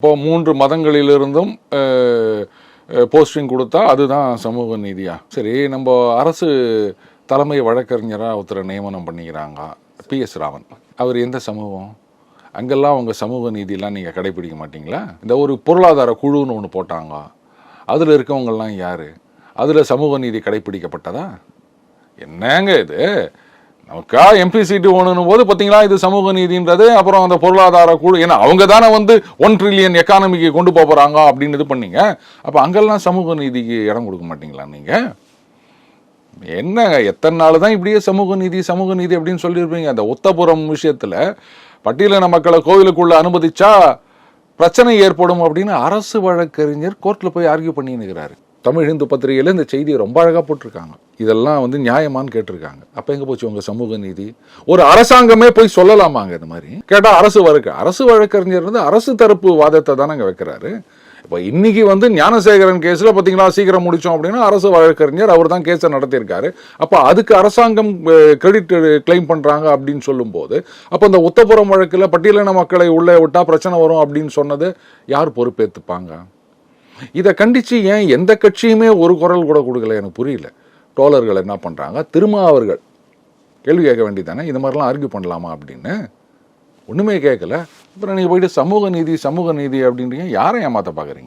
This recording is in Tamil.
இப்போ 3 மதங்களிலிருந்தும் போஸ்டிங் கொடுத்தா அதுதான் சமூக நீதியா? சரி, நம்ம அரசு தலைமை வழக்கறிஞராக ஒருத்தரை நியமனம் பண்ணிக்கிறாங்க, PS ராமன். அவர் எந்த சமூகம்? அங்கெல்லாம் அவங்க சமூக நீதியெல்லாம் நீங்கள் கடைபிடிக்க மாட்டீங்களா? இந்த ஒரு பொருளாதார குழுன்னு ஒன்று போட்டாங்க, அதில் இருக்கவங்கெல்லாம் யார்? அதில் சமூக நீதி கடைபிடிக்கப்பட்டதா? என்னங்க இது? நமக்கா MP சீட்டு வேணும் போது பார்த்தீங்களா இது சமூக நீதின்றது. அப்புறம் அந்த பொருளாதார குழு, ஏன்னா அவங்க தானே வந்து 1 ட்ரில்லியன் எக்கானமிக்கு கொண்டு போகிறாங்க அப்படின்னு இது பண்ணீங்க. அப்போ அங்கெல்லாம் சமூக நீதிக்கு இடம் கொடுக்க மாட்டீங்களா நீங்கள்? என்னங்க, எத்தனை நாள் தான் இப்படியே சமூக நீதி அப்படின்னு சொல்லியிருப்பீங்க? அந்த ஒத்தபுரம் விஷயத்தில் பட்டியலின மக்களை கோவிலுக்குள்ள அனுமதிச்சா பிரச்சனை ஏற்படும் அப்படின்னு அரசு வழக்கறிஞர் கோர்ட்டில் போய் ஆர்கியூ பண்ணிக்கிறாரு. தமிழ் இந்து பத்திரிகையில் இந்த செய்தியை ரொம்ப அழகாக போட்டிருக்காங்க. இதெல்லாம் வந்து நியாயமானு கேட்டிருக்காங்க. அப்போ எங்கே போச்சு உங்கள் சமூக நீதி? ஒரு அரசாங்கமே போய் சொல்லலாமாங்க இந்த மாதிரி? கேட்டால் அரசு வழக்கறிஞர் வந்து அரசு தரப்பு வாதத்தை தானே அங்கே வைக்கிறாரு. இப்போ இன்னைக்கு வந்து ஞானசேகரன் கேஸில் பார்த்தீங்களா சீக்கிரம் முடித்தோம் அப்படின்னா அரசு வழக்கறிஞர் அவர் தான் கேஸை நடத்தியிருக்காரு. அப்போ அதுக்கு அரசாங்கம் கிரெடிட் கிளைம் பண்ணுறாங்க அப்படின்னு சொல்லும்போது, அப்போ இந்த உத்தப்புறம் வழக்கில் பட்டியலின மக்களை உள்ளே விட்டால் பிரச்சனை வரும் அப்படின்னு சொன்னது யார் பொறுப்பேற்றுப்பாங்க? இதை கண்டித்து ஏன் எந்த கட்சியுமே ஒரு குரல் கூட கொடுக்கல? எனக்கு புரியல. டோலர்கள் என்ன பண்ணுறாங்க? திருமாவர்கள் கேள்வி கேட்க வேண்டியதானே, இந்த மாதிரிலாம் ஆர்கியூ பண்ணலாமா அப்படின்னு. ஒன்றுமே கேட்கல. அப்புறம் நீங்கள் போயிட்டு சமூக நீதி அப்படின்றீங்க. யாரை ஏமாற்ற பார்க்குறீங்க?